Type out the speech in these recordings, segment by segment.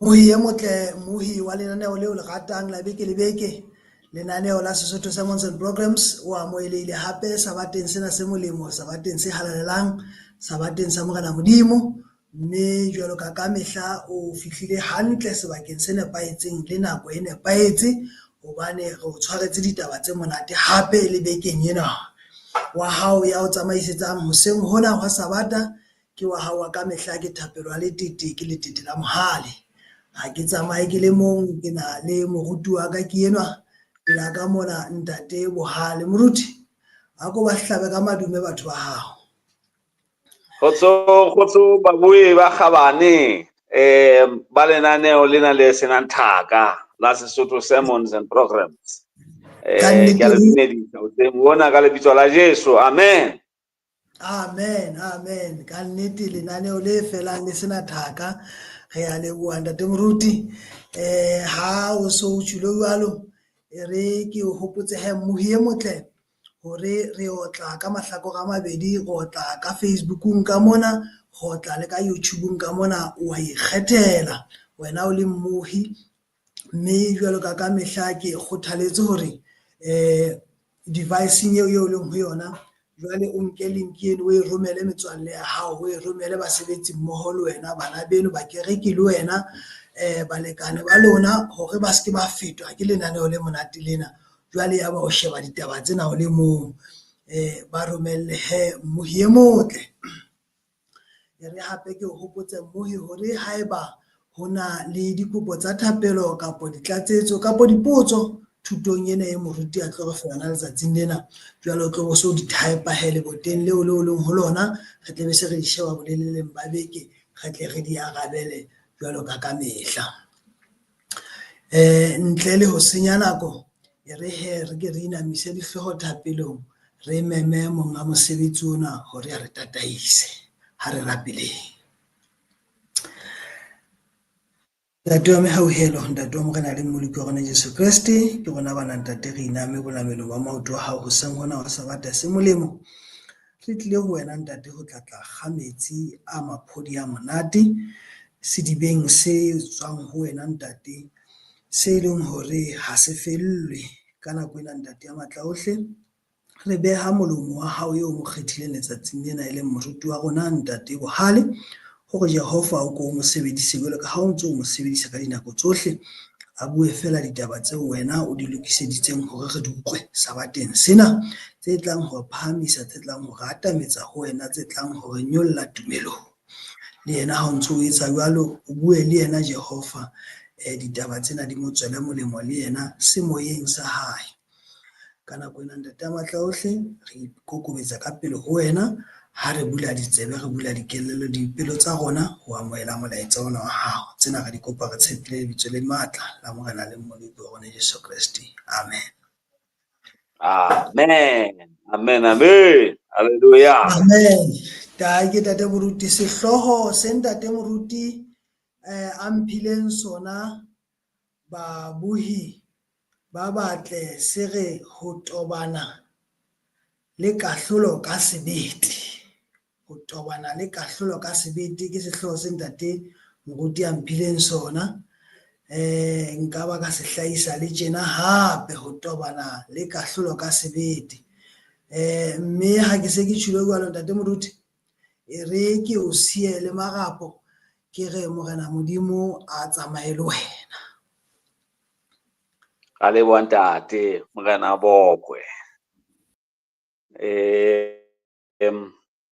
Mohi e motle, mohi wa lenaneo leo le ratang la beke le beke, lenaneo la Sesotho Sermons and Programs, o amohelehile hape sabateng sena se molemo, sabateng se halalelang, sabateng sa Morena Modimo, mme jwalo ka mehla o fihlile hantle sebakeng se nepahetseng le nako e nepahetse, hobane re o tshwaretse ditaba tse monate hape le bekeng ena. Wa hao ya o tsamaisetsang hoseng hona hwa Sabata ke wa hao wa ka mehla ke Thapelo a Letete, ke Letete la Mohale. Ha ke tsamaye ke le mong, ke na le moruti wa ka ke enwa pela ka mona ntate Bohale. Moruti a ko ba hlabe ka madume batho ba hao. Kgotso babui ba kgabane ba lenaneo lena le senang thaka la Sesotho Sermons and Programs. Ke a le dumedisa o teng bona ka lebitso la Jesu. Amen. Amen. Ka nnete lenaneo le felang le sena thaka, re a leboha ntate moruti. Ha o so o tjhilo jwalo, e re ke o hopotse he mohi e motle hore re otla ka mahlakore a mabedi, re otla ka Facebookung ka mona, re otla le ka YouTubeung ka mona, wa ikgethela wena o le mmohi. Mme jwalo ka mehla ke kgothaletse hore device-eng eo o leng ho yona jwale o nke link eno o e romele metswalle ya hao, o e romele basebetsi mmoho le wena, bana beno ba kereke le wena, balekane ba lona, hore ba seke ba fetwa ke lenaneo le monate lena. Jwale ya ba o sheba ditaba tsena o le mong, ba romelle he mohi e motle. E re hape ke o hopotse mmohi hore haeba ho na le dikopo tsa thapelo kapo ditlatsetso kapo dipotso thutong ena e moruti a tlo re fa yona letsatsing lena, jwale o tlo bo so di type he leboteng leo le o leng ho lona, re tle be se re di sheba boleleleng ba beke, re tle re di arabele jwalo ka mehla. Ntle le ho senya nako, e re he re ke re inamise dihlooho thapelong, re meme monga mosebetsi ona hore a re tataise. Ha re rapeleng. Ntate wa mehauhelo, ntate wa Morena le Mmoloi wa rona Jesu Kriste, ke rona bana ntate re iname bonamelong ba maoto wa hao hoseng hona wa Sabata se molemo. Re tlile ho wena ntate ho tlatla kga metsi a maphodi a monate sedibeng se tswang ho wena ntate, se leng hore ha se fellwe ka nako ena ntate ya matla ohle. Re beha molomo wa hao eo mo kgethileng letsatsing lena e leng moruti wa rona ntate Bohale, hore Jehova o ko mo sebedise jwalo ka ha o ntso o mo sebedisa ka dinako tsohle, a bue fela ditaba tseo wena o di lokiseditseng hore re di utlwe sabateng sena, tse tlang ho phahamisa, tse tlang ho atametsa ho wena, tse tlang ho re nyolla tumelong. Le yena ha o ntso o etsa jwalo, o bue le yena Jehova, ditaba tsena di mo tswele molemo le yena semoyeng sa hae. Ka nako ena ntate ya matla ohle, re ikokobetsa ka pele ho wena, ha re bula ditsebe, re bula dikelello, dipelo tsa rona ho amohela molaetsa ona wa hao. Tsena re di kopa re tshepile lebitso le matla la Morena le Mmoloi wa rona Jesu Kriste. Amen. Haleluya. Amen. Ke tate moruti, sehloho se ntate moruti a mphileng sona babuhi ba batle, se re ho tobana le kahlolo ka sebete. Ho tobana le kahlolo ka sebete ke sehloho se ntate moruti a mphileng sona. Nka ba ka se hlahisa le tjena hape, ho tobana le kahlolo ka sebete. Mme ha ke se ke tjhilo jwalo ntate moruti, e re ke o siye le marapo, ke re Morena Modimo a tsamaye le wena. Ka leboha ntate Morena Bokwe.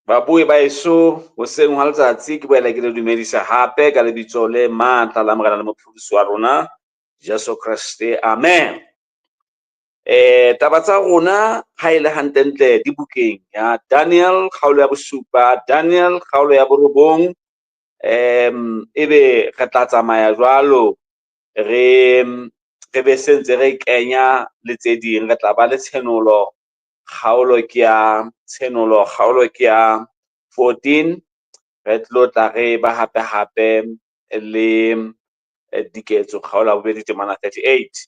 Babui baeso hoseng hwa letsatsi ke boela ke le dumedisa hape ka lebitso le matla la Morena le Mopholosi wa rona Jesu Kriste. Amen. Taba tsa rona ha ile hantle di bukeng ya Daniel kgaolo ya bosupa, Daniel kgaolo ya borobong, ebe re tla tsamaya jwalo re be sentse re kenya le tse ding, re tla ba le tshenolo kgaolo ke ya 14, re tlo tla re ba hape le diketso kgaolo ya bobedi temana 38.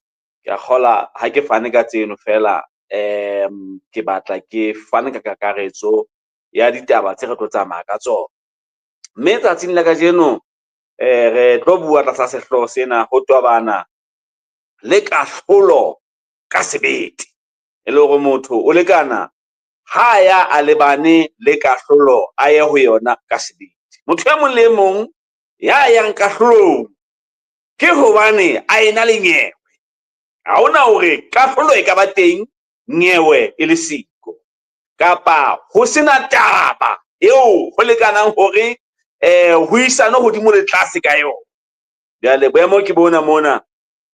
ke a kgola ha ke fane ka tseno fela, ke batla ke fane ka kakaretso ya ditaba tse re tlo tsamaya ka tsona. Mme tsatsing la kajeno re tlo bua tlasa sehloho sena ho tobana le kahlolo ka sebete, e le hore motho o lekana ha ya a lebane le kahlolo a ye ho yona ka sebete. Motho ya mong le mong ya yang kahlolong ke hobane a ena le nyewe, ha hona hore kahlolo e ka ba teng nyewe e le siko, kapa ho sena taba eo ho lekanang hore ho isano hodimo le tlase ka yona. Jwale boemo ke bona mona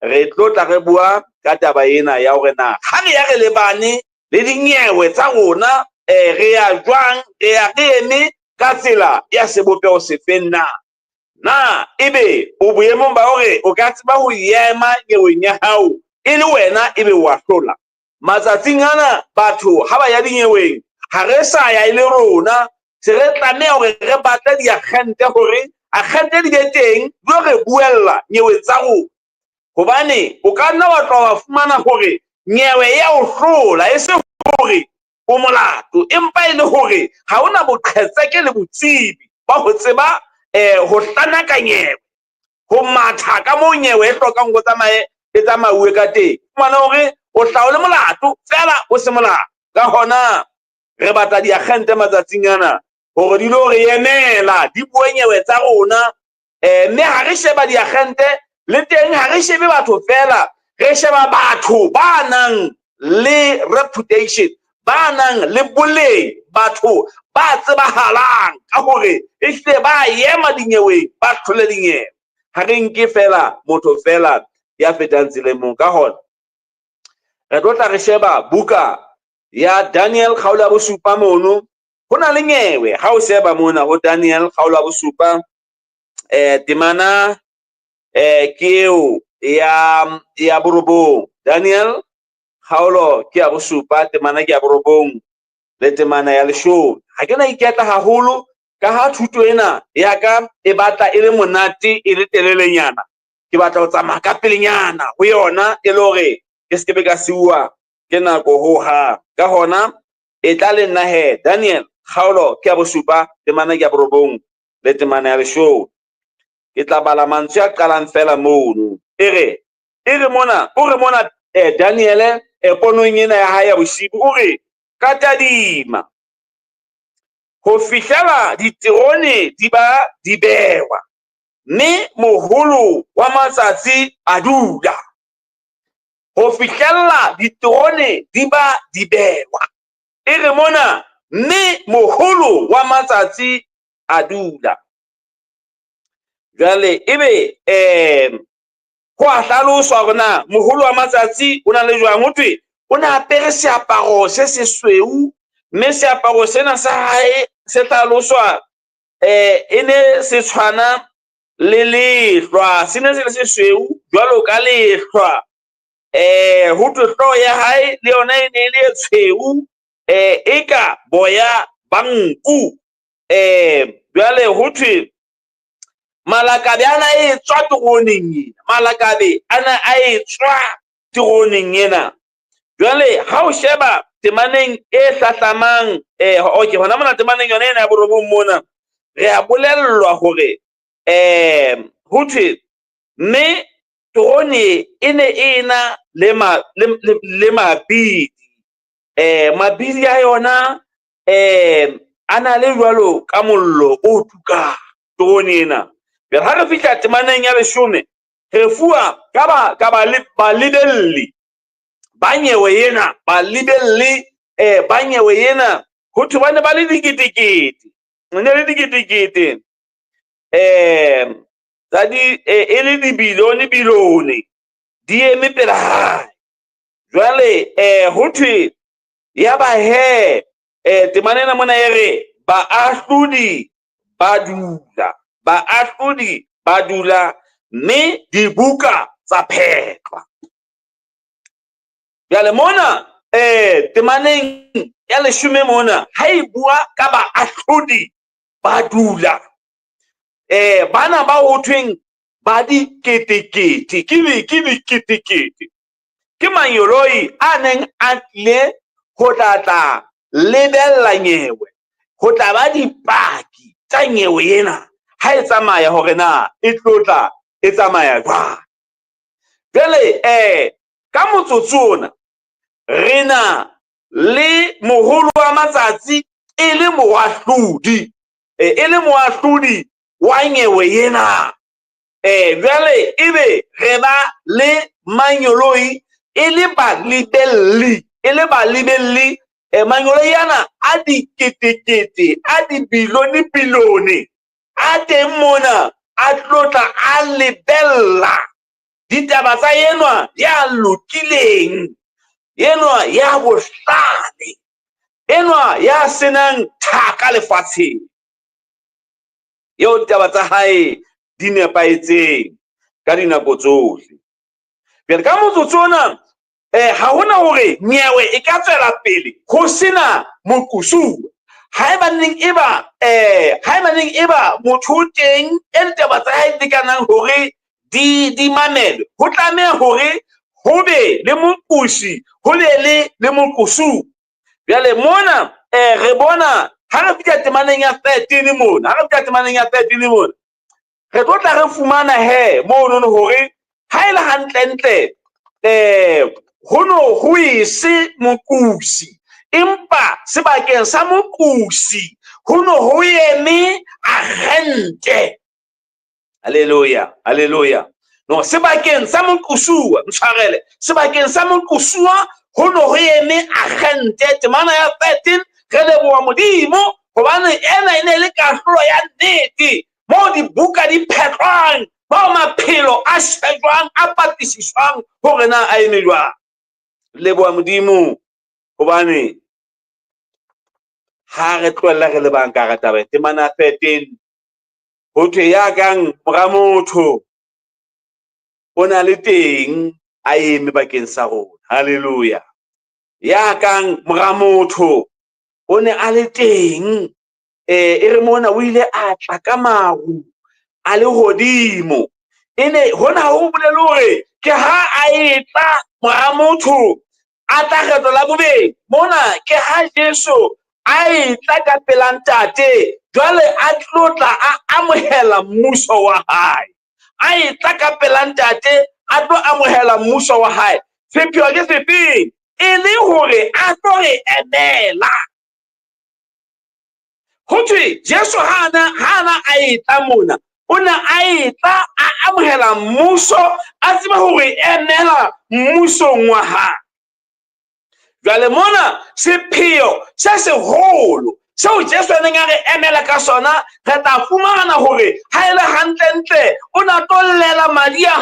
re tlo tla re bua ka taba ena ya hore na ha re ya re lebane le dinyewe tsa rona, re ya jwang, re ya re eme ka tsela ya sebopeho sefeng na ebe o boemong ba hore o ka tseba ho ema nyeweng ya hao e le wena ebe wa hlola. Matsatsing ana batho ha ba ya dinyeweng ha re sa ya e le rona, se re tlameha hore re batle diakgente hore akgente di be teng di re buella nyeweng tsa rona, hobane o ka nna wa tloha wa fumana hore nyewe ya o hlola e se hore o molato, empa e le hore ha hona boqhetseke le botsebi ba ho tseba ho hlana ka nyewe, ho matha ka moo nyewe e hlokang ho tsamauwe ka teng. Fumana hore o hlaha o le molato fela o se molato. Ka hona re batla diakgente matsatsing ana hore di lo re emela di bue nyewe tsa rona, mme ha re sheba diakgente le teng ha re shebe batho fela, re sheba batho ba nang le reputation, ba nang le boleng, batho ba tsebahalang ka hore ehlile ba ema dinyeweng ba hlole dinyewe. Ha re nke fela motho fela ya fetang tselemong. Ka hona re tlo tla re sheba buka ya Daniel kgaolo ya bosupa mono, ho na le nyewe ha o sheba mona ho Daniel kgaolo ya bosupa, temana ke eo ya borobong. Daniel kgaolo ke ya bosupa, temana ke ya borobong le temana ya 10. Ha ke na iketla haholo ka ha thuto ena ya ka e batla e le monate e le telelenyana, ke batla ho tsamaya ka pelenyana ho yona e le hore ke se ke be ka siuwa ke nako ho ha. Ka hona e tla le nna he Daniel kgaolo ke ya bosupa, temana ke ya borobong le temana ya 10. Ke tla bala mantswe a qalang fela mono, e re mona Daniel ponong ena ya hae ya bosibu o re ka tadima ho fihlela diterone di ba di bewa, mme moholo wa matsatsi a dula. Ho fihlella diterone di ba di bewa, e re mona mme moholo wa matsatsi a dula. Jwale ebe ho a hlaloswa hore na moholo wa matsatsi o na le jwang. Ho thwe o na apere seaparo se sesweu, mme seaparo sena sa hae se hlaloswa e ne se tshwana le lehlwa, se ne se le sesweu jwalo ka lehlwa. Ho thwe hlooho ya hae le yona e ne le tshweu, eka boya ba nku. Jwale ho thwe malakabe ana e tswa tironeng ena, malakabe ana a e tswa tironeng ena. Jwale ha o sheba temaneng e hlahlamang, okay, hona mona temaneng yona ena ya borobong mona re a bolellwa hore ho thwe mme terone e ne e na le mabidi, mabidi a yona a na le jwalo ka mollo o tukang terone ena. Ha re fihla temaneng ya 10 re fuwa ka balebelli ba nyewe ena, balebelli ba nyewe ena ho thwe ba ne ba le diketekete, ne le diketekete e le dibilone di eme pela hae. Jwale ho thwe ya ba he temanena mona e re baahlodi ba dula, baahlodi ba dula, mme dibuka tsa phetwa. Jwale mona temaneng ya 10 mona ha e bua ka baahlodi ba dula, bana ba ho thweng ba diketekete ke diketekete, ke manyoloi a neng a tlile ho tlatla lebella nyewe, ho tla ba dipaki tsa nyewe ena ha e tsamaya hore na e tlotla e tsamaya jwang. Jwale ka motsotso ona re na le moholo wa matsatsi e le moahlodi wa nyewe ena. Jwale ebe re ba le manyoloi e le balebelli manyoloi yana a diketekete a dibilone a teng mona a tlotla a lebella ditaba tsa enwa ya lokileng, enwa ya bohlale, enwa ya senang thaka lefatsheng, eo ditaba tsa hae di nepahetseng ka dinako tsohle. Jwale ka motsotso ona ha hona hore nyewe e ka tswela pele ho sena moqosuwa. Haebaneng eba motho o teng e ditaba tsa hae di kanang hore di mamelwe, ho tlameha hore ho be le moqosi, ho be le moqosuwa. Jwale mona re bona ha re fihla temaneng ya 13 mona, re tlo tla re fumana mono hore ha ele hantle ho ise moqosi, empa sebakeng sa moqosi ho eme agente. Haleluya. No, sebakeng sa moqosuwa, ntshwarele, sebakeng sa moqosuwa ho eme agente. Temana ya 13 re leboha Modimo hobane ena e ne le kahlolo ya nnete mo dibuka di phetwang, mo maphelo a shejwang, a patisiswang hore na a eme jwang. Leboha Modimo hobane ha re tlohella re le bang ka ra taba temana 13 ho thwe ya kang mora motho o na le teng a eme bakeng sa rona. Haleluya. Ya kang mora motho o ne a le teng, e re mona o ile a tla ka maru a le hodimo. Ene hona ho bolela hore ke ha a etla mora motho a tla kgetlo la bobedi. Mona ke ha Jesu a etla ka pela ntate, jwale a tlotla a amohela mmuso wa hae. A etla ka pela ntate a tlo amohela mmuso wa hae. Sepheo ke sefeng? E le hore a tlo re emela. Ho thwe Jesu hana a etla mona, o ne a etla a amohela mmuso, a tseba hore emela mmusong wa hae. Jwale mona sepheo se seholo seo Jesu a neng a re emela ka sona, re tla fumana hore ha ele hantle o na tollela madi a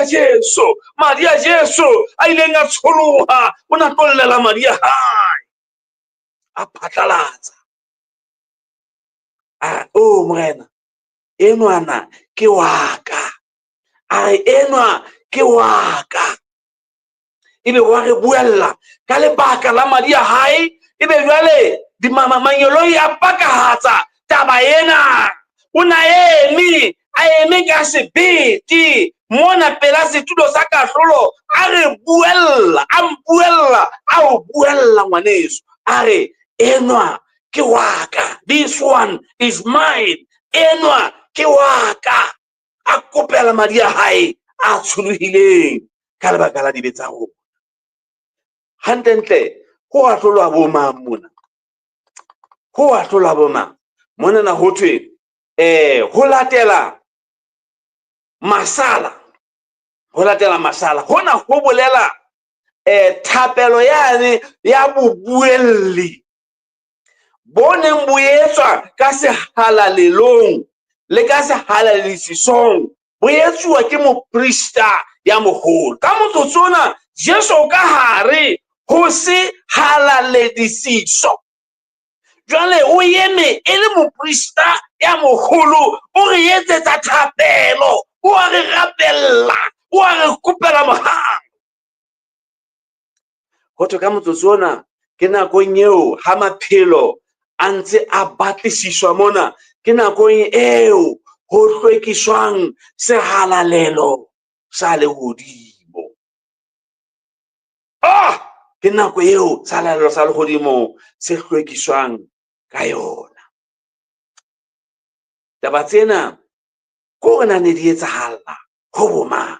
Jesu a ileng a tsholoha, o na tollela madi a hae a phatlalatsa morena enwana ke wa ka, a re enwa ke wa ka. Ebe wa re buella ka lebaka la madi a hae, ebe jwale manyoloi a pakahatsa taba ena. O na a eme ka sebete mona pela setulo sa kahlolo, a re buella, a o buella ngwaneso, a re enwa ke wa ka, this one is mine, enwa ke wa ka. A kopela madi a hae a tsholohileng ka lebaka la dibe tsa rona. Hantle ho a hlolwa bo mang mona? Ho a hlolwa bo mang? Mona na ho thwe ho latela masala. Hona ho bolela thapelo yane ya bobuelli bo neng bo etswa ka sehalalelong le ka sehalalisisong, bo etsuwa ke moprista ya moholo. Ka motsotso ona Jesu ka hare ho se halalediso. Jwale o eme e le moprista ya moholo, o re etsetsa thapelo, o a re rapella, o a re kopela mohang. Ho thwe ka motsotso ona ke nakong eo ha maphelo a ntse a batlisiswa mona, ke nakong eo ho hlwekiswang sehalalelo sa lehodimo. Ke nako eo sehalalelo sa lehodimo se hlwekiswang ka yona. taba tsena ko re na ne di etsahala ho bomang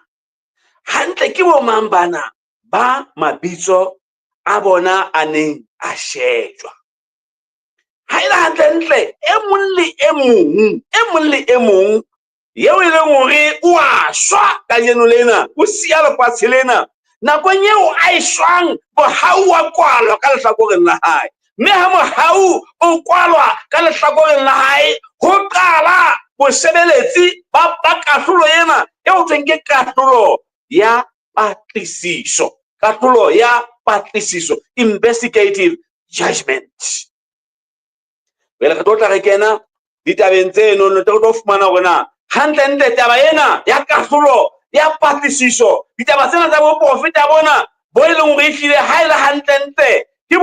hantle ke bomang bana ba mabitso a bona a neng a shejwa ha ile hantle e mong le e mong yeo e leng hore o a shwa ka jeno lena o siya lefatshe lena nakong eo a e shwang bohau wa kwalwa ka lehlakoreng la hae mme ha mohau o kwalwa ka lehlakoreng la hae ho qala bosebeletsi ba kahlolo ena eo tsweng ke kahlolo ya patlisiso investigative judgment. Bele re tlo tla re kena ditabeng tseno ne tlo fumana hore na hantle taba ena ya kahlolo ya patlisiso ditaba tsena tsa boprofeta bona bo e leng hore ehlile ha ile hantle ke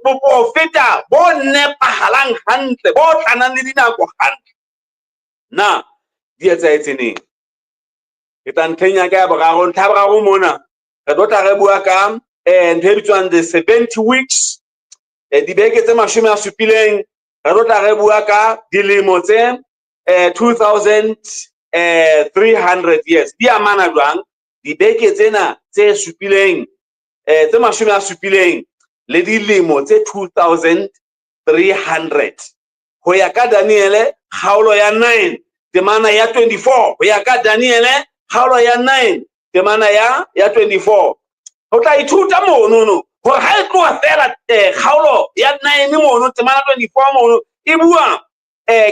boprofeta bo nepahalang hantle bo tlanang le dinako hantle na di etsahetse neng ke tla ntlhenya ka ya boraro ntlha ya boraro mona re tlo tla re bua ka ntho e bitswang the 70 weeks dibeke tse 70 re tlo tla re bua ka dilemo tse 2300 years di amana jwang dibeke tsena tse 70 le dilemo tse 2300 ho ya ka Daniel kgaolo ya 9 temana ya 24 ho ya ka Daniel kgaolo ya 9 temana ya 24 ho tla ithuta mono hore ha e tloha fela kgaolo ya 9 mono temana 24 mono e bua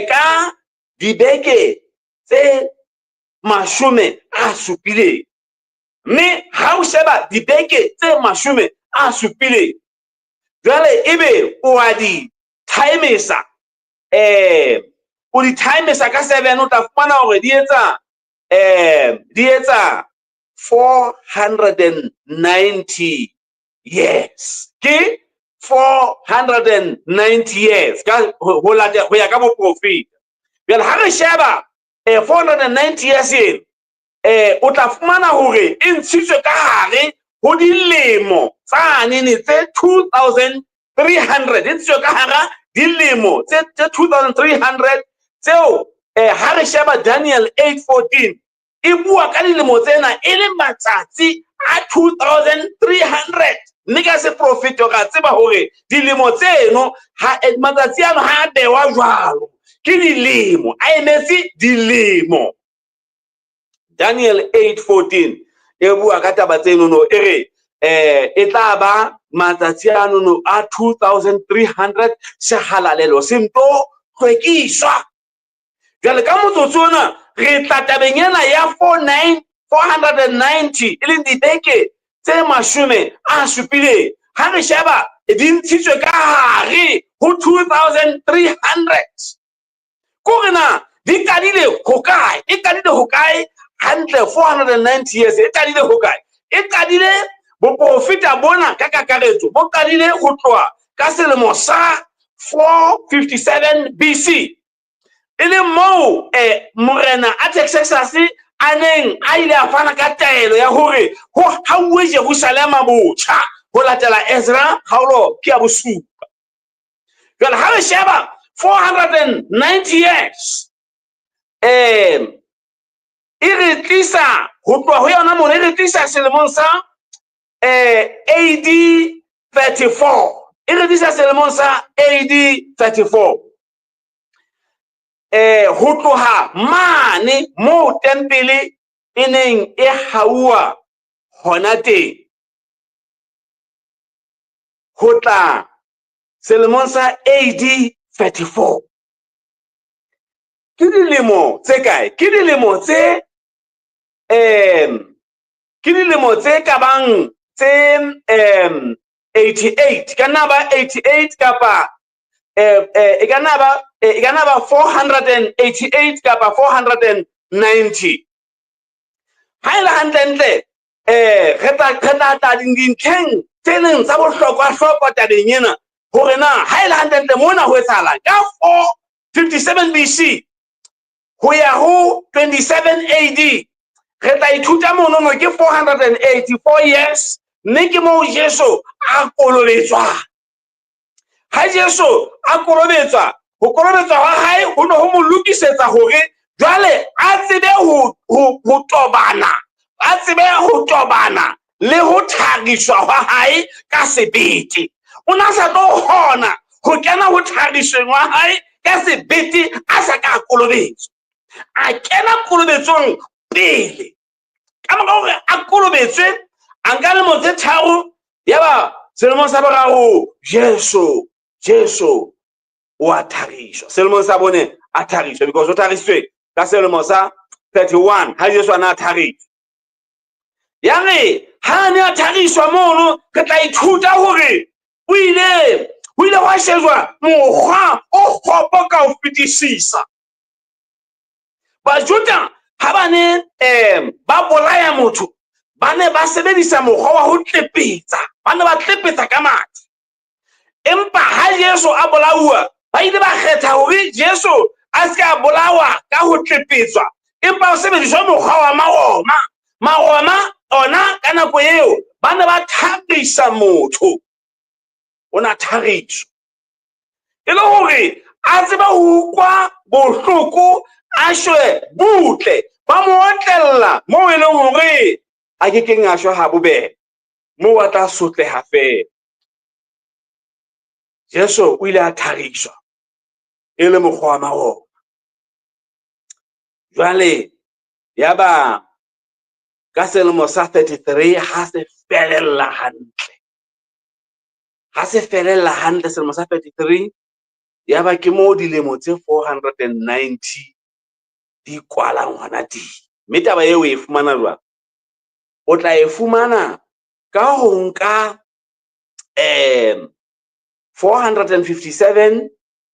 ka dibeke tse 70 mme ha o sheba dibeke tse 70 jwale ebe o a di timesa o di timesa ka 7 o tla fumana hore di etsa 490 years ke 490 years ka ho ya ka boprofeta jwale ha re sheba 490 years o tla fumana hore e ntshitswe ka hare ho dilemo tsanene tse 2300 e ntshitswe ka hara dilemo tse 2300 tseo ha re sheba Daniel 8:14 e bua ka dilemo tsena e le matsatsi a 2300 mme ka se profeta ka tseba hore dilemo tseno matsatsi ano ha a bewa jwalo ke dilemo a emetse dilemo. Daniel 8:14 e bua ka taba tseno no e re e tla ba matsatsi ano no a 2300 se halalelo se nto hlwekiswa jwale ka motsotso ona re tla tabeng ena ya 490 e leng dibeke tse 70 ha re sheba di ntshitswe ka hare ho 2300 kore na di kadile hokae e kadile hokae hantle 490 years e kadile hokae e kadile boprofeta bona ka kakaretso bo kadile ho tloha ka selemo sa 457 BC ile mo morena Artaxerxes a neng a ile a fana ka taelo ya hore ho hauwe Jerusalem botjha ho latela Ezra kgaolo ke ya bosupa jwale ha re sheba 490 years e re tlisa ho tloha ho yona mona e re tlisa selemong sa AD 34 e re tlisa selemong sa AD 34 ho tloha mane mo tempele e neng e hauwa hona teng ho tla selemong sa AD 34 ke dilemo tse kae ke dilemo tse kabang tse 88 kana ba 88 kapa e kana ba 488 kapa 490 ha ile hantle re tla dintlheng tse leng tsa bohlokwa tabeng ena hore na ha ile hantle mona ho etsahala ka 457 BC ho ya ho 27 AD re tla ithuta mono no ke 484 years mme ke mo Jesu a kolobetswa ha Jesu a kolobetswa ho kolobetswa ha hae ho no ho mo lokisetsa etsa hore jwale a tsebe ho tobana, a tsebe ho tobana le ho thariswa hwa hae ka sebete. O na sa tlo kgona ho kena ho tharisweng wa hae ka sebete a sa ka kolobetswa. A kena kolobetsong pele, ka mora hore a kolobetswe a nka lemo tse tharo, yaba selemong sa boraro Jesu o a thariswa. Selemong sa bone a thariswa, because o tharisitswe ka selemo sa 31 ha Jesu ana a thariswa. Ya re ha ne a thariswa mono, re tla ithuta hore o ile wa shejwa mokgwa o kgopo ka ho fetisisa. Bajuda ha ba ne ba bolaya motho, ba ne ba sebedisa mokgwa wa ho tlepetsa, ba ne ba tlepetsa ka mathe. Empa ha Jesu a bolauwa, ba ile ba kgetha hore Jesu a se ka bolawa ka ho tlepetswa, empa o sebediswa mokgwa wa maroma ona ka nako eo ba ne ba thabisa motho, ona thariswa e le hore a tseba ho utlwa bohloko, a shwe butle, ba mo otlella moo e leng hore a ke keng a shwa ha bobebe, moo a tla sotleha fela. Jesu o ile a thariswa e le mokgwa wa maroma. Jwale yaba ka selemo sa 33 ha se felella hantle, selemo sa 33 yaba ke moo dilemo tse 490 di kwalang hona di. Mme taba eo e fumana jwang? O tla e fumana ka ho nka 457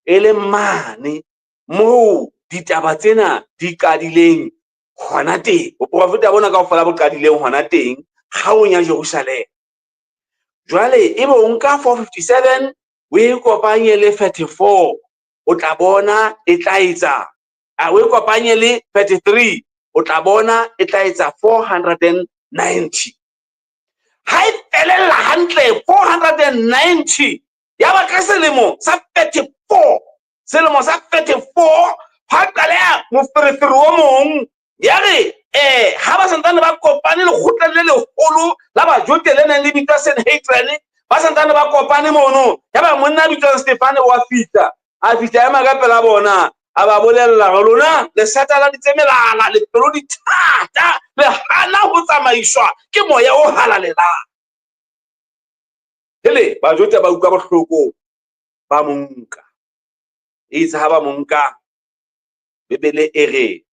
e le mane moo ditaba tsena di qadileng hona teng, boprofeta bona kaofela bo qadileng hona teng kgaong ya Jerusalem. Jwale ebe o nka 457 o e kopanye le 34, o tla bona e tla etsa o e kopanye le 33, o tla bona e tla etsa 490. Ha e felella hantle 490, yaba ka selemo sa 34, ha qalea moferefere o mong, ya re ha ba santane ba kopane lekgotleng le leholo la Bajuda le neng le bitswa Sanhedrin, ba santane ba kopane mono, yaba monna bitswang Stefane wa fihla, a fihla ema ka pela bona, a ba bolella lona le sata la ditsemelala, le pelo di thata, le hana ho tsamaiswa ke moya o halalelang. Hele Bajuda ba utlwa bohloko, ba monka. Itse ha ba monka, Bebele e re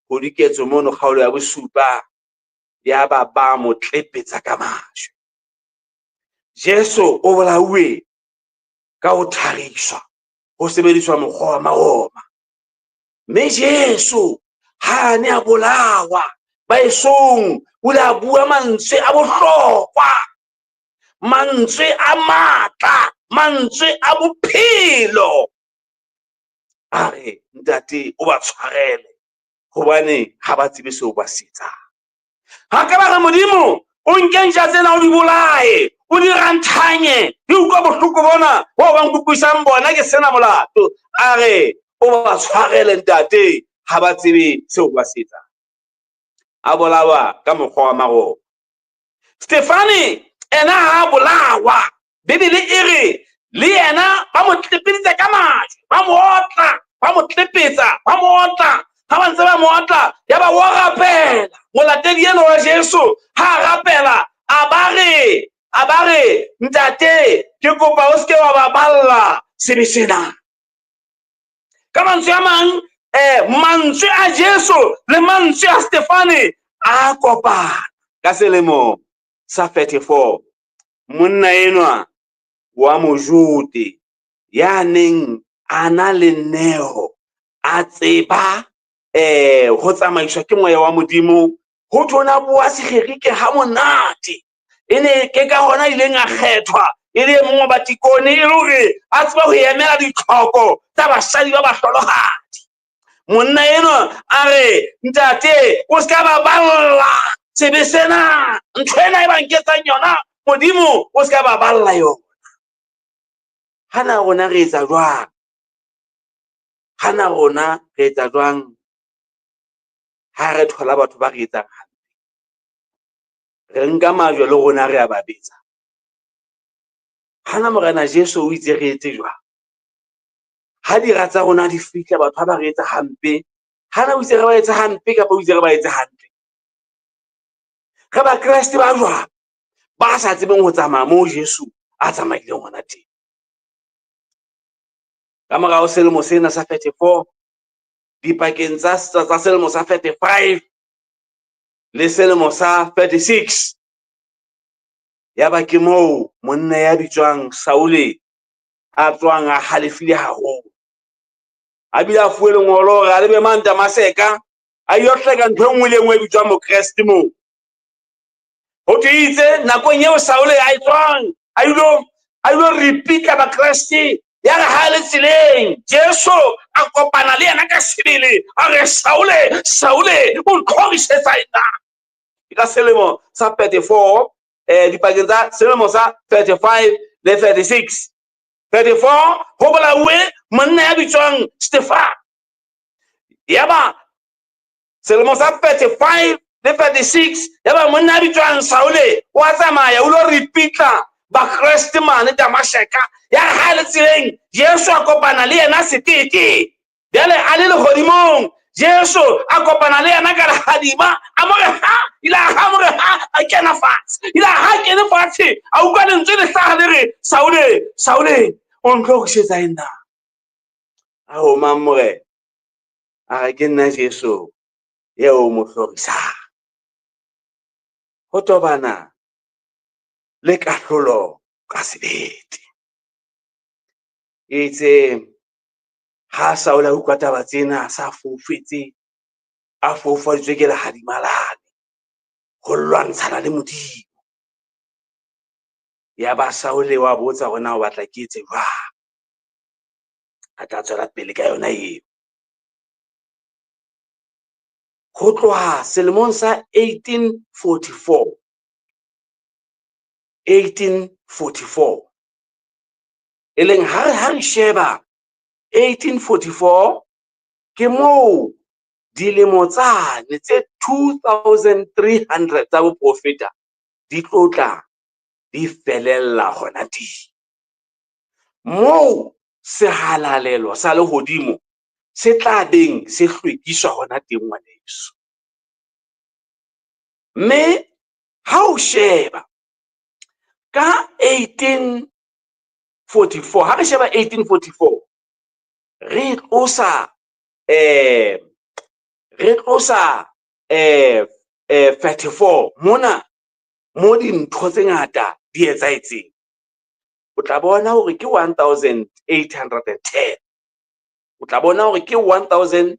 ho diketso mono kgaolo ya bosupa ya ba mo tlepetsa ka mashwe. Jesu o bolauwe ka ho thariswa, ho sebediswa mokgwa wa maroma. Mme Jesu ha ne a bolawa baesong, o ile a bua mantswe a bohlokwa, mantswe a matla, mantswe a bophelo. A re ntate o ba tshwarele hobane ha ba tsebe seo ba se etsang. Ha ka ba re Modimo o nke ntja tsena o di bolaye, o di ranthanye, di utlwa bohloko bona bo ba nkukwisang bona ke sena molato. A re o ba tshwarele ntate, ha ba tsebe seo ba se etsang. A bolawa ka mokgwa wa maroma. Stefane ena ha bolawa, Bibele e re le yena ba mo tlepeditse ka mashwe, ba mo otla, ba mo tlepetsa, ba mo otla. Ha ba ntse ba mo otla, yaba wa rapela molatedi eno wa Jesu, ha rapela a ba re ntate ke kopa o ske wa baballa sebe sena. Ka mantswe a mang, mantswe a Jesu le mantswe a Stefane a kopana ka selemo sa 34. Monna enwa wa Mojude ya neng a na le neo, a tseba ho tsamaiswa ke moya wa Modimo, ho tona bua sekgerike ha monate. Ene ke ka hona ileng a kgethwa e le mongwe ba tikone, e le hore a tseba ho emela ditlhoko tsa basadi ba bahlolohadi. Monna enwa a re ntate o ska ba balla sebe sena, ntho ena e ba nketsang yona Modimo o ska ba balla yona. Hana rona re etsa jwang? hana rona re etsa jwang ha re thola batho ba re etsang hampe? Re nka majwe le rona re a ba betsa. Hana Morena Jesu o itse re etse jwang? Ha dira tsa rona di fihla batho ba re etsa hampe, hana o itse re ba etse hampe kapa o itse re ba etse hantle? Re ba Kreste ba jwang ba sa tsebeng ho tsamaya moo Jesu a tsamaileng hona teng. Ka morao selemo sena sa 34, dipakeng tsa selemo sa 35 le selemo sa 36, yaba ke moo monna ya bitswang Saule a tswang a halefile haholo. A bile a fuwe lengolo hore a lebe mane Damaseka a yo hleka ntho e nngwe le nngwe e bitswang mokreste moo. Ho itse nakong eo Saule a tswang a ilo repeat-a bakreste, ya re ha le tseleng Jesu a kopana le yena ka sebele a re Saule, Saule o ntlhorisetsa ena. Ka selemo sa 34, dipakeng tsa selemo sa 35 le 36. 34 ho bolauwe monna ya bitswang Stefan. Yaba selemo sa 35 le 36, yaba monna ya bitswang Saule wa tsamaya o lo repeat-a bakreste mane Damaseka, ya ha le tseleng Jesu a kopana le yena setete. Jale a le lehodimong Jesu a kopana le yena ka lehadima, a mo re ha ila ha mo re ha a kena fatshe, ila ha kene fatshe a utlwa lentswe le hlaha le re Saule, Saule o ntlhorisetsa ena. A o mamore a re ke nna Jesu yeo mo hlorisang. Ho tobana le kahlolo ka sebete. Itse ha Saule a utlwa taba tsena sa foufetse, a foufaditswe ke lehadima lane ho lwantshana le Modimo. Ya ba Saule wa botsa hore na o batla ke etse jwang? A tla tswela pele ka yona eo. Ho tloha selemong sa 1844, 1844 e leng ha re sheba 1844 ke moo dilemo tsane tse 2300 tsa boprofeta di tlotla di felella hona teng, moo sehalalelo sa lehodimo se tla beng se hlwekiswa hona teng ngwaneso. Mme ha o sheba ka 1844, ha re sheba 1844 re tlosa 34 mona mo dintho tse ngata di etsahetseng. O tla bona hore ke 1810, o tla bona hore ke 1810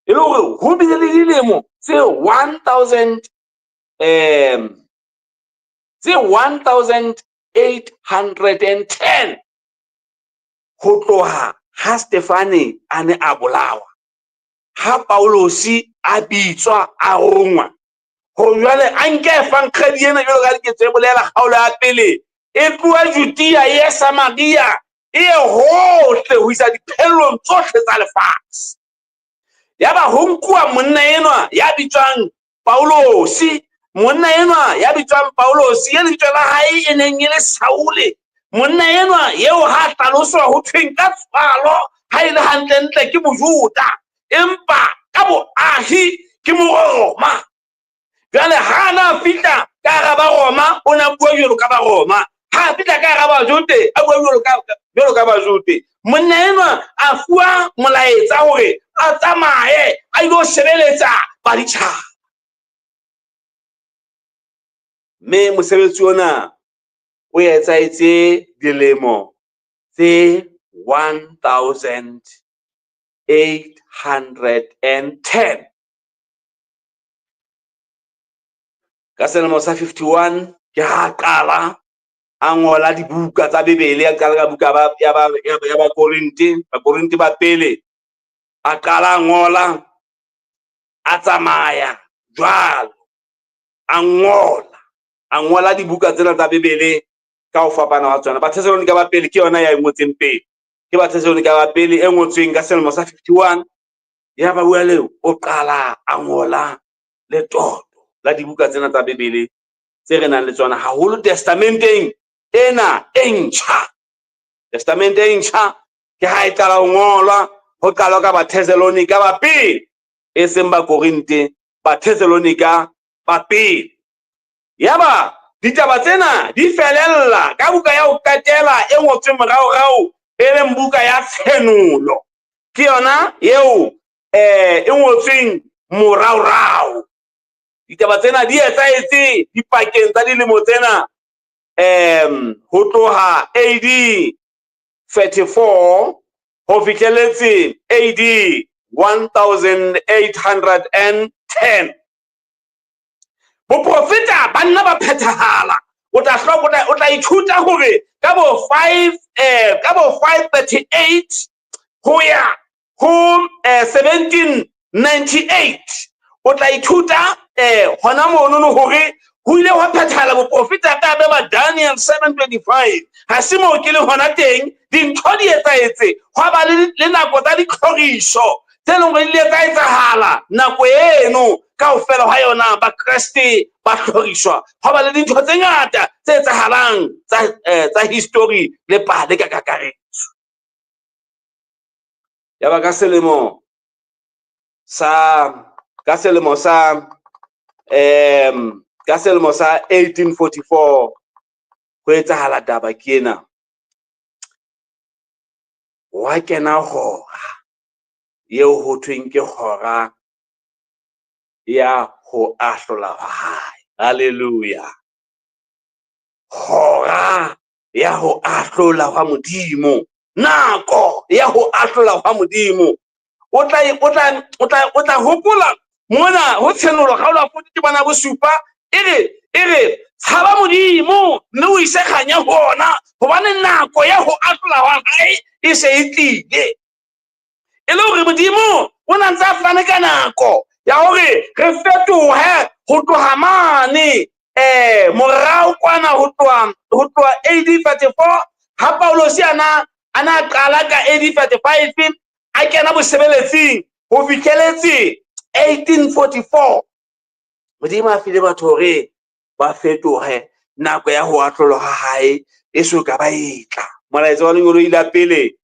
e le hore ho bile le dilemo tse 1810 ho tloha ha Stefane a ne a bolawa, ha Paulosi a bitswa a rongwa, ho jwale a nke fankgedi ena jwalo ka diketso e bolela kgaolo ya pele e tloha Judia e ye Samaria e ye hohle ho isa diphellong tsohle tsa lefatshe. Yaba ho nkuwa monna enwa ya bitswang Paulosi, monna enwa ya bitswang Paulosi ya lebitso la hae e neng e le Saule. Monna enwa yeo ha hlaloswa ho thweng ka tshwalo ha e le hantle-ntle ke Mojuda, empa ka boahi ke Moroma. Jwale ha na fihla ka hara ba Roma o na bua jwalo ka ba Roma, ha fihla ka hara Bajute a bua jwalo ka Bajute. Monna enwa a fuwa molaetsa hore a tsamaye a ilo sebeletsa baditjhaba. Mme mosebetsi ona o etsahetse dilemo tse 1810. Ka selemo sa 51 ke ha qala a ngola dibuka tsa Bebele, a qala ka buka ya Bakorinti ba pele, a qala a ngola, a tsamaya jwalo, a ngola dibuka tsena tsa Bebele ka ho fapana wa tsona. Bathesalonika ba pele ke yona ya ngotseng pele, ke ba Thessalonika ba pele e ngotsweng ka selemo sa 51. Ya ba bua leo o qala a ngola letoto la dibuka tsena tsa Bebele tse re nang le tsona haholo testamenteng ena e ntjha. Testamente e ntjha ke ha e qala ho ngolwa, ho qalwa ka ba Thessalonika ba pele, e seng ba Korinte, ba Thessalonika ba pele. Yaba ditaba tsena di felella ka buka ya ho qetela e ngotsweng morao e leng buka ya Tshenolo, ke yona eo e ngotsweng morao. Ditaba tsena di etsahetse dipakeng tsa dilemo tsena ho tloha AD 34 ho fihlelletse AD 1810. Boprofeta ba nna ba phethahala. O tla ithuta hore ka bo 538 ho ya ho 1798 o tla ithuta hona mono hore ho ile wa phethahala boprofeta ka ba Daniel 7:25. Ha se mo ke le hona teng dintho di etsahetse hwa ba le nako tsa ditlhoriso tse leng hore di etsahala nako eno kaofela ha yona ba Kriste ba hloriswa. Hwa ba le dintho tse ngata tse etsahalang tsa history le pale ka kakaretso. Ya ba ka selemo sa 1844 ho etsahala taba ke ena. Wa kena hora eo ho thweng ke hora ya ho ahlola hae. Haleluya. Hora ya ho ahlola wa Modimo, nako ya ho ahlola wa Modimo. O tla hopola mona ho Tshenolo kgaolo ya 40 bana bosupa e re tshaba Modimo mme o isekganya hona hobane nako ya ho ahlola wa hae e se e tlile. E le hore Modimo o na ntse a fane ka nako ya hore re fetohe ho tloha mane morao kwana ho tloha AD 34 ha Paulos ana qala ka AD 35 a kena bosebeletsing ho fihlelletse 1844. Modimo a file batho hore ba fetohe nako ya ho ahlolwa ha hae e so ka ba etla. Molaetsa wa lengolo ile pele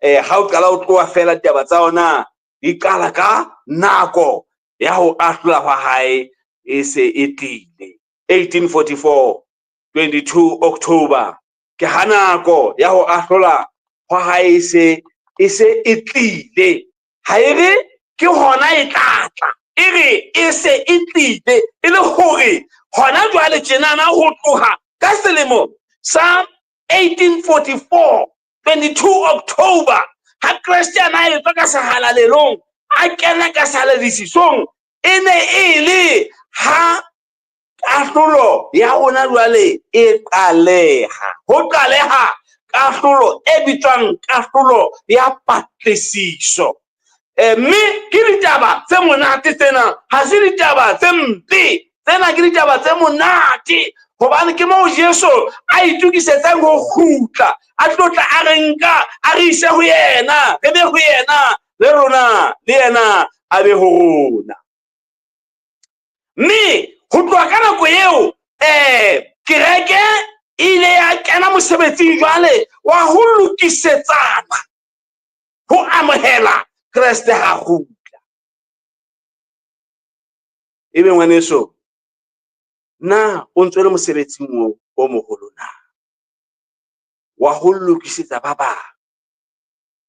ha o qala o tloha fela ditaba tsa ona di qala ka nako ya ho ahlola ha hae e se e tlile. 1844 22 October ke ha nako ya ho ahlola ha hae e se e tlile. Ha ere ke hona e tlatla, e re e se e tlile e le hore hona jwale tjenana ho tloha ka selemo sa 1844 22 October ha Christian a etswa ka sehalalelong a kena ka saladisisong e ne e le ha kahlolo ya rona jwale e qaleha. Ho qaleha kahlolo e bitswang kahlolo ya patlisiso. Mme ke ditaba tse monate tsena, ha se ditaba tse mpe. Tsena ke ditaba tse monate hobane ke moo Jesu a itukisetsang ho kgutla, a tlotla a re nka a re ise ho yena, re be ho yena le rona le yena a be ho rona. Mme ho tloha ka nako eo kereke ile ya kena mosebetsing jwale wa ho lokisetsana ho amohela Kriste ha kgutla. Ebe ngwaneso, na o ntse le mosebetsing o moholo na wa ho lokisetsa ba bang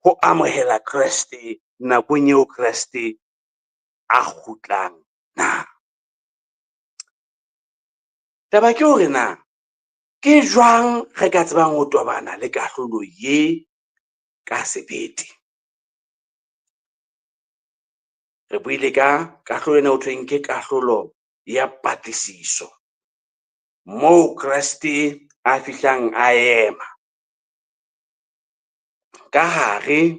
ho amohela Kriste nakong eo Kriste a kgutlang na? Taba ke hore na ke jwang re ka tsebang ho tobana le kahlolo ye ka sebete? Re buile ka kahlolo ena ho thweng ke kahlolo ya patlisiso, moo Kriste a fihlang a ema ka hare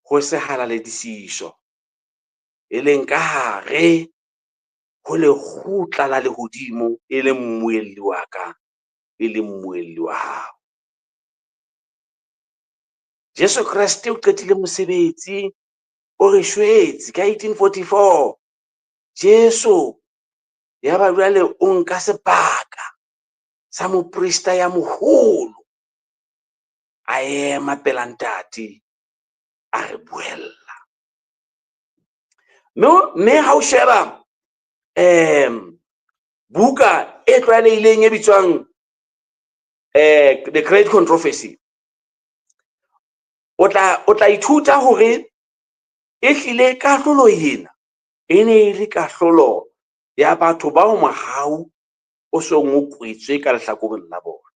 ho sehalalediso, e leng ka hare ho lekgotla la lehodimo, e leng mmuelli wa ka, e leng mmuelli wa hao. Jesu Kreste o qetile mosebetsi o re shwetse ka 1844. Jesu ya ba jwale o nka sebaka sa moprista ya moholo, a ema pela ntate a re buella. Mme ha o sheba buka e tlwaelehileng e bitswang The Great Controversy, o tla ithuta hore ehlile kahlolo ena e ne e le kahlolo ya batho bao mohau o song o kwetswe ka lehlakoreng la bona.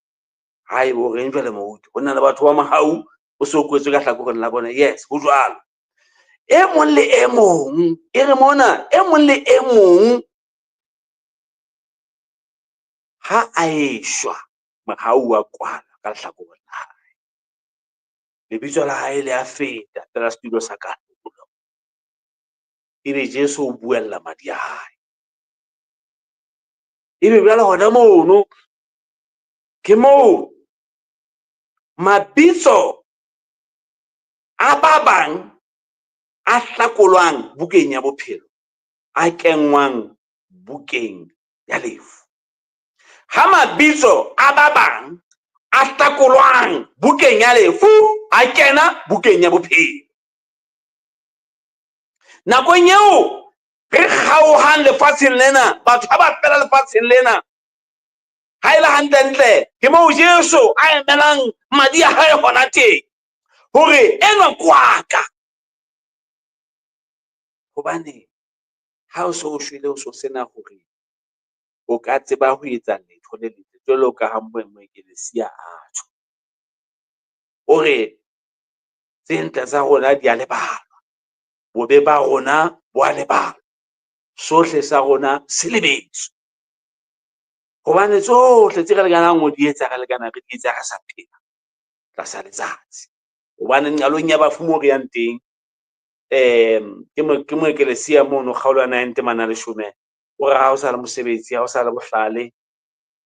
Haebe o reng jwale Moruti, ho na le batho ba mohau o so kwetswe ka lehlakoreng la bona? Yes, ho jwalo. E mong le e mong, e re mona e mong le e mong ha a eshwa mohau wa kwala ka lehlakoreng la hae, lebitso la hae le a feta pela setulo sa kahlolo. Ebe Jesu o buella madi a hae. Ebe jwale hona mono ke moo mabitso a ba bang a hlakolwang bukeng ya bophelo a kenngwang bukeng ya lefu. Ha mabitso a ba bang a hlakolwang bukeng ya lefu a kena bukeng ya bophelo. Nakong eo re kgaohang lefatsheng lena, batho ha ba fela lefatsheng lena, ha e le hantle ke moo Jesu a emelang madi a hae hona teng hore enwa kwaka. Hobane ha o so o shwele o so sena hore o ka tseba ho etsa letho le letle, jwalo ka ha moekelesia atho o re tse ntle tsa rona di a lebalwa, bobe ba rona bo a lebalwa, sohle sa rona se lebetswe. Hobane tsohle tse re lekanang ho di etsa, re lekana re di etsa re sa phela tlasa letsatsi. Hobane nqalong ya bafu moo re yang teng, ke moekelesia mono kgaolo ya 9 temana 10, o re ha o sa le mosebetsi, ha o sa le bohlale,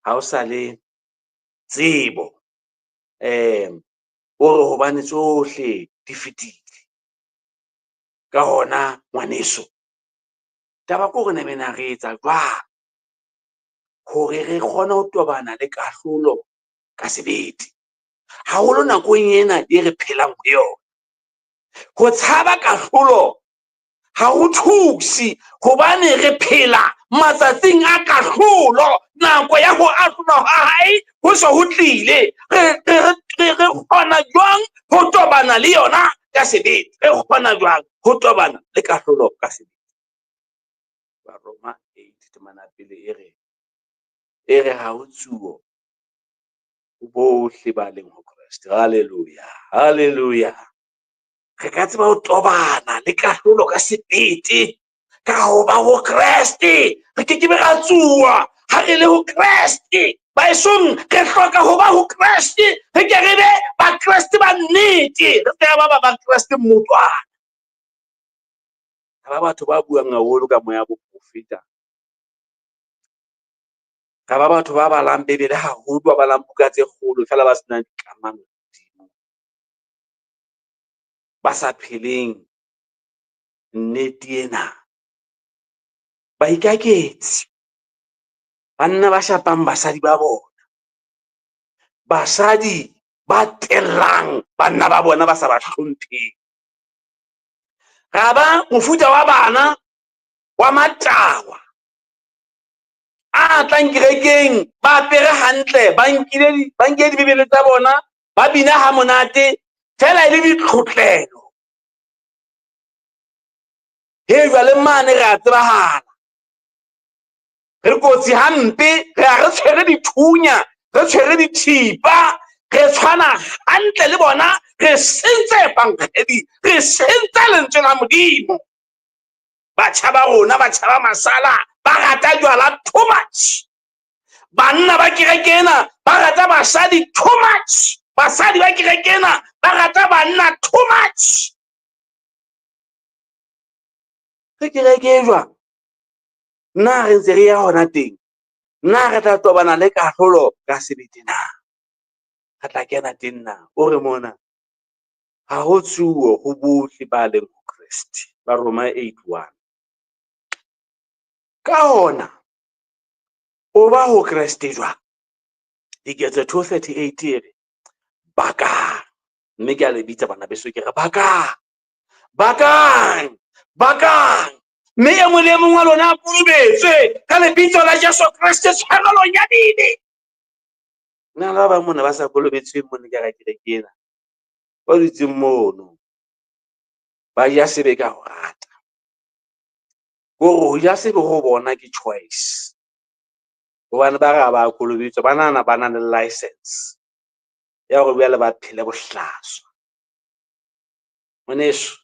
ha o sa le tsebo, o re hobane tsohle di fetile. Ka hona ngwaneso, taba ke hore ne bena re etsa jwang hore re kgone ho tobana le kahlolo ka sebete, haholo nakong ena e re phelang ho yona. Ho tshaba kahlolo ha ho thuse, hobane re phela matsatsing a kahlolo. Nako ya ho ahlolwa ha hae ho so ho tlile. Re kgona jwang ho tobana le yona ka sebete? Re kgona jwang ho tobana le kahlolo ka sebete? Baroma 8 temana pele e re ha ho tsuo ho bohle ba leng ho Kreste. Haleluya, haleluya. Re ka tseba ho tobana le kahlolo ka sebete ka ho ba ho Kreste. Re ke be ra tsuwa ha re le ho Kreste. Baesong re hloka ho ba ho Kreste, re ke re be ba Kreste ba nnete, re ska ba ba Kreste mmotwana. Ba batho ba buang haholo ka moya bo profeta, ka ba batho ba balang Bebele haholo, ba balang buka tse kgolo fela ba sena dikamano Modimo, ba sa pheleng nnete ena. Ba ikaketse, banna ba shapang basadi ba bona, basadi ba tellang banna ba bona ba sa ba hlompheng. Ra ba mofuta wa bana wa matawa a tlang kerekeng, ba apere hantle, ba nkile dibebele tsa bona, ba bina ha monate fela e le ditlhotlelo. He jwale mane re a tsebahala, re kotsi hampe, re tshwere dithunya, re tshwere dithipa, re tshwana hantle le bona, re sentse pankgedi, re sentse lentswe la Modimo. Batjha ba rona, batjha ba masala, ba rata jwala too much. Banna ba kerekena ba rata basadi too much. Basadi ba kerekena ba rata banna too much. Re kereke jwang? Na re ntse re ya hona teng? Na re tla tobana le kahlolo ka sebete na? Re tla kena teng na? O re mona ha ho tsuo ho bohle ba leng ho Kreste, ba Roma 8:1. Ka hona o ba ho Kreste jwang? Diketso 2:38 re bakang, mme ke a le bitsa bana beso ke re bakang, mme e mong le mong wa lona a pulubetswe ka lebitso la Jesu Kriste tshwarelong ya dine. Nna ba bang mona ba sa kolobetsweng mona ke ena ba ditseng mono ba ja sebe ka ho rata, ho ja sebe ho bona ke choice, hobane ba re ba kolobetswa ba nana ba na le license ya hore bjale ba phele bohlaswa. Ngwaneso,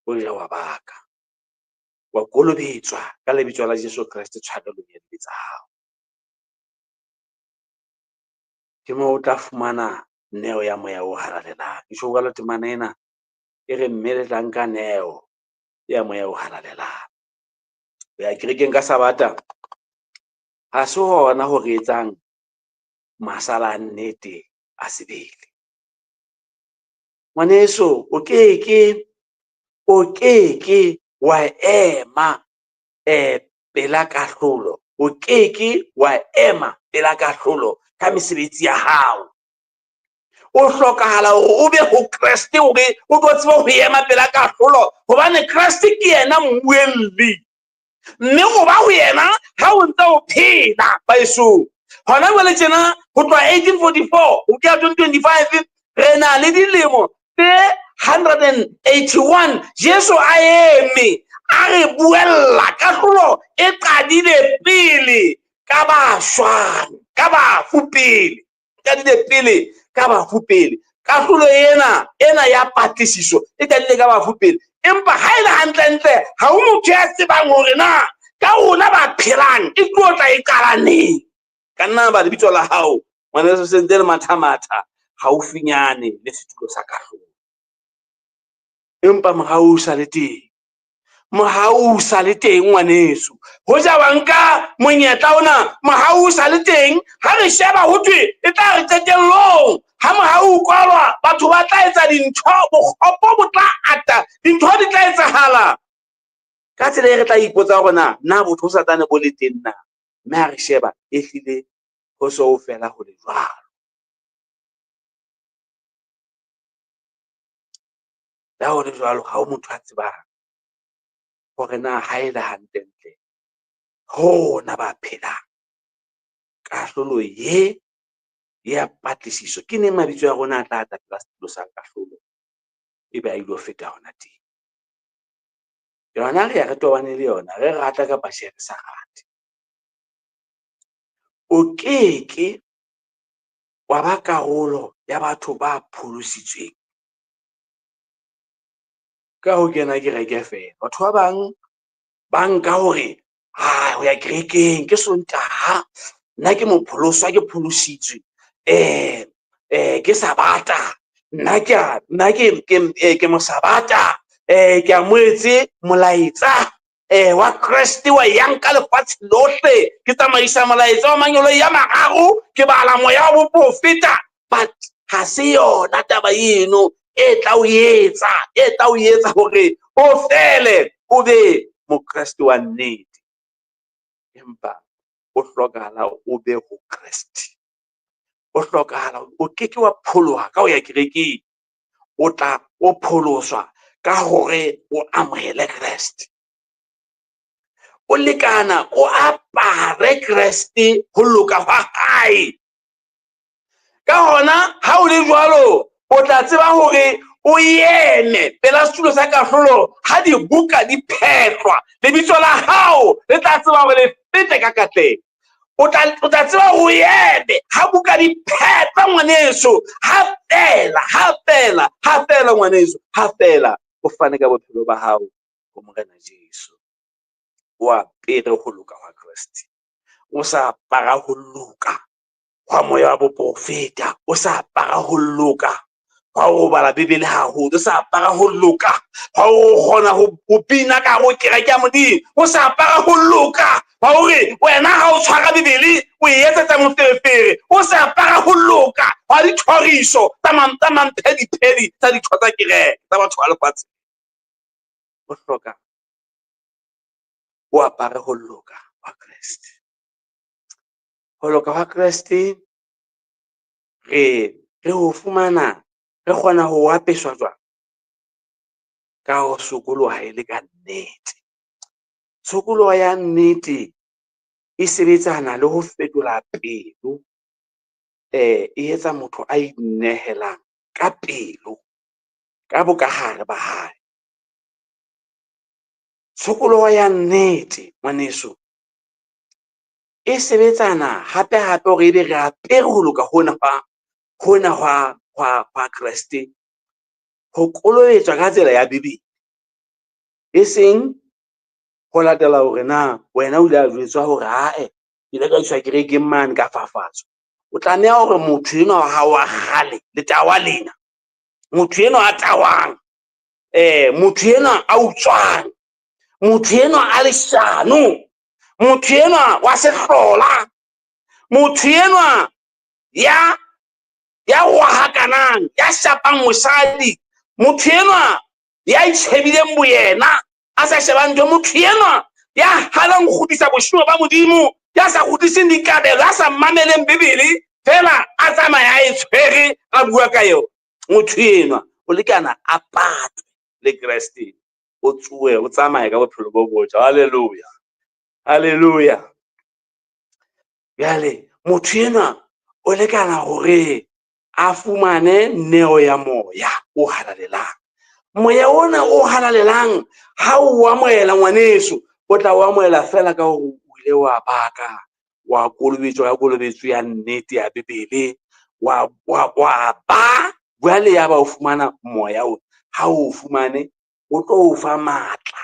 o ja wa baka wa kolobetswa ka lebitso la Jesu Kriste tshwarelong ya dine tsa hao. Ke moo o tla fumana neo ya moya o halalelang. Ke tjho jwalo temana ena e re mme le tla nka neo ya moya o halalelang. Ho ya kerekeng ka Sabata ha se hona ho re etsang masala a nnete a sebele. Ngwaneso, o keke wa ema pela kahlolo, o keke wa ema pela kahlolo ka mesebetsi ya hao. O hlokahala hore o be ho Kreste hore o tlo tsebe ho ema pela kahlolo, hobane Kreste ke yena mmuelli, mme go ba ho yena ha o ntse o phela baeso. Hona jwale tjena ho tloha 1844 ho ya 2025 re na le dilemo tse 181 Jesu a eme a re buella kahlolo e qadile pele ka bashwang, ka bafu pele, qadile pele ka bafu pele. Kahlolo ena ya patlisiso e qadile ka bafu pele, empa ha ile hantle ha o motho ya tsebang hore na ka rona ba phelang e tlo tla e qala neng. Ka nna ba lebitso la hao ngwaneso sentse le matha haufinyane le setulo sa kahlolo, empa morao sa le teng ngwaneso. Ho ja wa nka monyetla ona, morao sa le teng. Ha re sheba ho thwe e tla re qetellong, ha morao kwalwa batho ba tla etsa dintho, bokgopo bo tla ata, dintho di tla etsahala ka tsela e re tla ipotsa hore na botho satane bo le teng na. Mme ha re sheba e hlile ho so fela ho le jwalo. La ho le jwalo ha o motho a tsebang hore na ha e le hantle hona ba phelang. Kahlolo ye ya patlisiso ke neng mabitso ya rona a tla atapela setulo sa kahlolo, ebe a ilo feta hona teng. Yona re ya re tobane le yona, re rata kapa re sa rate. O keke wa ba karolo ya batho ba pholositsweng ka ho kena kereke fela. Batho ba bang ba nka hore ho ya kerekeng ke Sontaha, nna ke mopholoswa, ke pholositswe, ke Sabata, nna ke Mosabata, ke amoetse molaetsa wa Kreste wa yang ka lefatshe lohle, ke tsamaisa molaetsa wa manyolo ya mararo, ke bala moya wa boprofeta. But ha se yona taba eno e tla o etsa hore o fele o be mokreste wa nnete. Empa o hlokahala o be ho Kreste, o hlokahala o keke wa pholoha ka ho ya kerekeng, o tla o pholoswa ka hore o amohele Kreste. O lekana o apare Kreste ho loka hwa hae. Ka hona ha o le jwalo o tla tseba hore o eme pela setulo sa kahlolo ha dibuka di phehlwa, lebitso la hao le tla tseba hore le fete ka katleho. O tla tseba hore o eme ha buka di phehlwa ngwaneso, ha fela ngwaneso, ha fela o fane ka bophelo ba hao ho Morena Jesu. O apere ho loka hwa Kreste, o sa apara ho loka hwa moya wa boprofeta, o sa apara ho loka hwa ho bala Bebele haholo, o sa apara ho loka hwa ho kgona ho bina ka hare ho kereke ya Modimo, o sa apara ho loka ba hore wena ha o tshwara Bibele o etsetsa moferefere o sa apara ho loka wa dithoriso tsa manthedi tsa ditho tsa kereke tsa batho ba lefatshe. O hloka o apare ho loka wa Kreste. Ho loka wa Kreste re ho fumana re kgona ho apeswa jwang ka ho sokoloha e le ka nnete. Sokoloho ya nnete e sebetsana le ho fetola pelo, e etsa motho a innehelang ka pelo ka bokahare ba hae. Sokoloho ya nnete ngwaneso e sebetsana hape hore ebe re apere ho loka hona hwa Kreste, ho kolobetswa ka tsela ya Bibele, e seng ho latela hore na wena o ile a jwetswa hore ke ile ka iswa kerekeng mane ka fafatswa. O tlameha hore motho enwa wa hao wa kgale le tawa lena, motho enwa a tawang, motho enwa a utswang, motho enwa a leshano, motho enwa wa sehlola, motho enwa ya wahakanang, ya shapang mosadi, motho enwa ya itjhebileng boyena a sa shebang ntho, motho enwa ya halang kgodisa boshodu ba Modimo, ya sa kgodiseng dikabelo, ya sa mameleng Bibele fela a tsamaya a tshwere a bua ka yona. Motho enwa o lekana a patwe le Kreste, o tsohe o tsamaya ka bophelo bo botjha. Haleluya, haleluya. Jwale motho enwa o lekana hore a fumane neo ya moya o halalelang. Moya ona o halalelang ha o amohela ngwaneso, o tla o amohela fela ka hore o ile wa baka wa kolobetswa ya nnete ya Bibele, wa ba jwale ya ba o fumana moya o. Ha o fumane o tlo o fa matla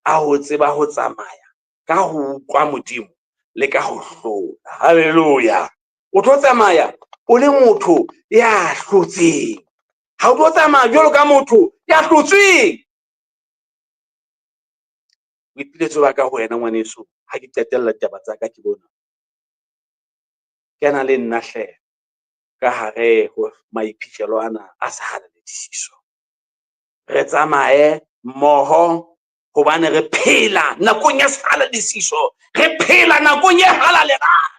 a ho tseba ho tsamaya ka ho utlwa Modimo le ka ho hlola. Haleluya. O tlo tsamaya o le motho ya hlotseng, ha o tlo tsamaya jwalo ka motho ya hlotsweng. Boipiletso ba ka ho wena ngwaneso, ha ke qetella taba tsa ka ke bona ke na le nna hle ka hare ho maiphihlelo ana a sa halalisiswa. Re tsamaye mmoho hobane re phela nakong ya halalisiswa, re phela nakong ya halalelang,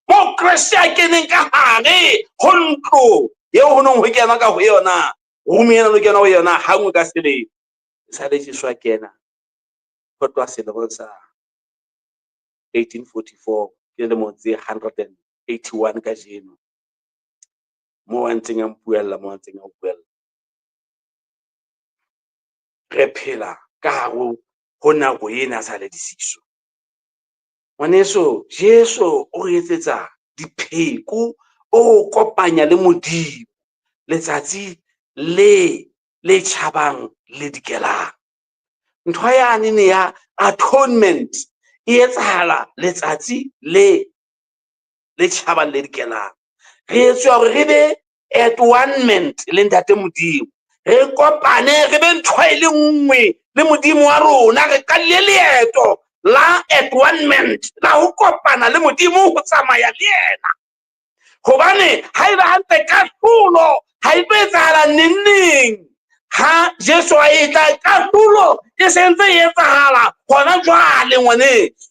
mo Kreste a keneng ka hare ho ntlo eo ho nong ho kena ka ho yona, rumi ena ho kena ho yona hangwe ka selemo. Halalisiswa kena ho tloha selemong sa 1844 ke le motse 181 ka jeno, mo a ntseng a mpuella. Re phela ka hare ho nako ena sa halalisiswa. Ngwaneso, Jesu o re etsetsa dipheko, o kopanya le Modimo letsatsi le tjhabang le dikelang. Ntho yane ne ya atonement e etsahala letsatsi le tjhabang le dikelang. Re etswa hore re be at one le Ntate Modimo, re kopane re be ntho e le nngwe le Modimo wa rona, re qalle leeto la at one la ho kopana le Modimo, ho tsamaya le yena. Hobane ha eba hantle kahlolo ha e tlo etsahala neng ha Jesu a etla, kahlolo e sentse e etsahala hona jwale ngwaneso.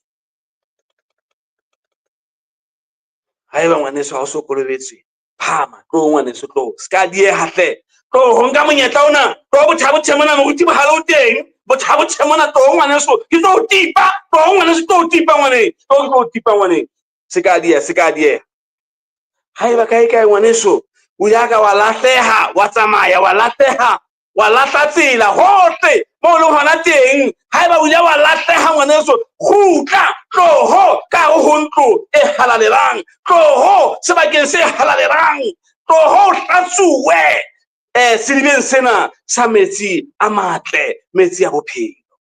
Ha eba ngwaneso ha o so kolobetswe, phama tlo ngwaneso, tlo ska dieha hle, tlo ho nka monyetla ona, tlo botjhabotjhe mona moruti bohale o teng, botjhabotjhe mona tlo ngwaneso, ke tlo tipa, tlo ngwaneso, tlo tipa ngwane, tlo tipa ngwane, ska dieha. Ha eba kae ngwaneso o ya ka wa lahleha, wa tsamaya wa lahleha, wa lahla tsela hohle mo le hona teng. Ha eba o ya wa lahleha ngwaneso, kgutla tloho ka ho ntlo e halalelang, tloho sebakeng se halalelang, tloho hlatsuwe sedibeng sena sa metsi a matle, metsi a bophelo.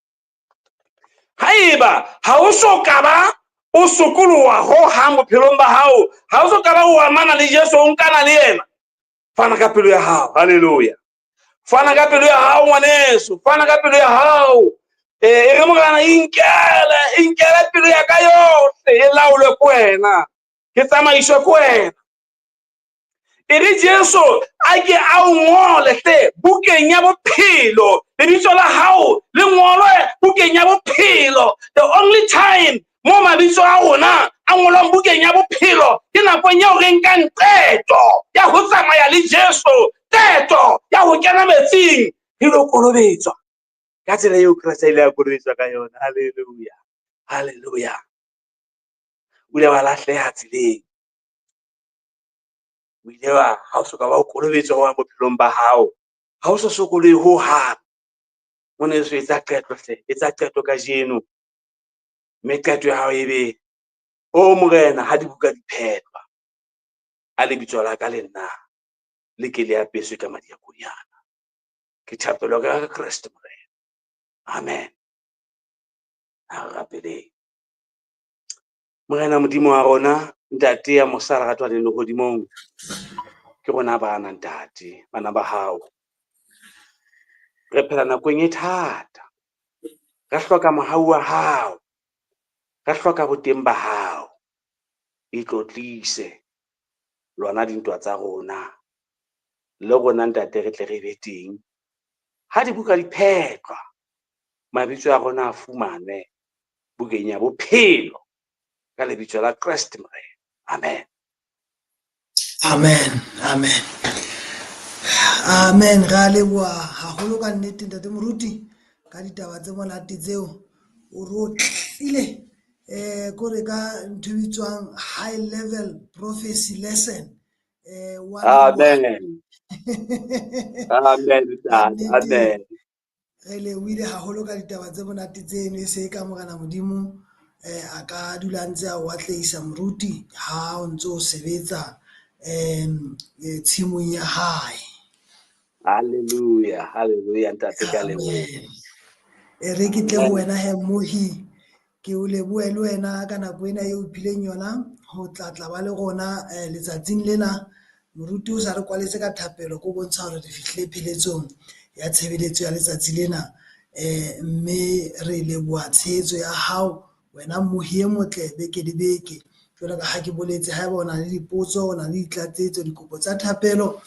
Ha eba ha o so ka ba o sokoloha ho hang bophelong ba hao, ha o so ka ba o amana le Jesu, o nkana le yena, fana ka pelo ya hao. Haleluya. Fana ka pelo ya hao ngwaneso, fana ka pelo ya hao. re Morena inkele pelo ya ka yohle e laolwe ke wena ke tsamaiswe ke wena e re Jesu a ke a o ngole hle bukeng ya bophelo lebitso la hao le ngolwe bukeng ya bophelo. The only time mo mabitso a rona a ngolwang bukeng ya bophelo ke nakong eo re nkang qeto ya ho tsamaya le Jesu, qeto ya ho kena metsing re lo kolobetswa ka tsela eo Kriste ile ya kolobetswa ka yona. Haleluya, haleluya. O ile wa lahleha tseleng, o ile wa ha o soka ba o kolobetswa wa bophelong ba hao, ha o so sokolohe ho hang. O ne so etsa qeto hle, etsa qeto ka jeno mme qeto ya hao ebe o Morena ha dibuka di phetwa a lebitso la ka le nna le ke le apeswe ka madiakonyana. Ke thapelo ka Kriste Morena. Amen. Ha re rapeleng. Morena Modimo wa rona, ntate ya mosala ratwa le lehodimong, ke rona bana ntate, bana ba hao. Re phela nakong e thata, re hloka mohau wa hao, re hloka boteng ba hao, itlotlise lona dintwa tsa rona, le rona ntate re tle re be teng ha dibuka di phetwa, mabitso a rona a fumanwe bukeng ya bophelo ka lebitso la Kriste Morena. Amen. Amen, amen. Amen. Re a leboha haholo ka nnete ntate moruti ka ditaba tse monate tseo o re o tlile kore ka ntho e bitswang high level prophecy lesson wa leboha. Amen. Amen. Amen. Re lebohile haholo ka ditaba tse monate tseno e se ka Morena Modimo a ka dula ntse a o atlehisa moruti ha o ntse o sebetsa tshimong ya hae. Hallelujah, hallelujah ntate ka leboha. E re ke tle ho wena he mmohi ke o lebohe le wena ka nako ena eo phileng yona ho tlatla ba le rona letsatsing lena. Moruti o sa re kwaletse ka thapelo ko bontsha hore re fihlile pheletsong ya tshebeletso ya letsatsi lena mme re leboha tshehetso ya hao wena mmohi e motle beke le beke. Jwalo ka ha ke boletse haeba o na le dipotso, o na le ditlatsetso, dikopo tsa thapelo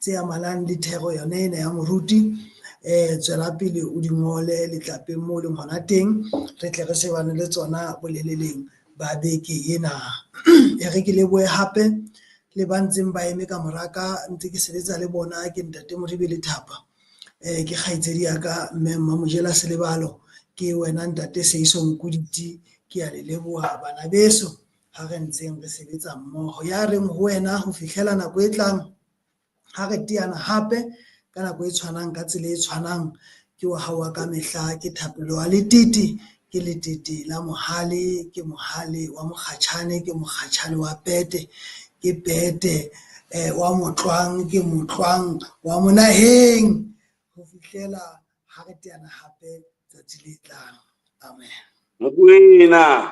tse amanang le thero yona ena ya moruti, tswela pele o di ngole letlapeng moo leng hona teng, re tle re shebane le tsona boleleleng ba beke ena. E re ke lebohe hape le ba ntseng ba eme ka moraka ntse ke sebetsa le bona ke ntate Moribe Lethapa, ke kgaitsedi ya ka mme Mmamojela Selebalo, ke wena ntate Seiso Nkuditi, ke a le leboha bana beso ha re ntseng re sebetsa mmoho. Ya reng ho wena ho fihlela nako e tlang ha re teana hape ka nako e tshwanang ka tsela e tshwanang, ke wa hao ka mehla, ke thapelo wa letiti, ke letiti la mohale, ke mohale wa mokgatjhane, ke mokgatjhane wa pete, ke pete wa motlwang, ke motlwang wa monaheng ho fihlela ha re teana hape tsatsi le tlang. Amen. Mokoena.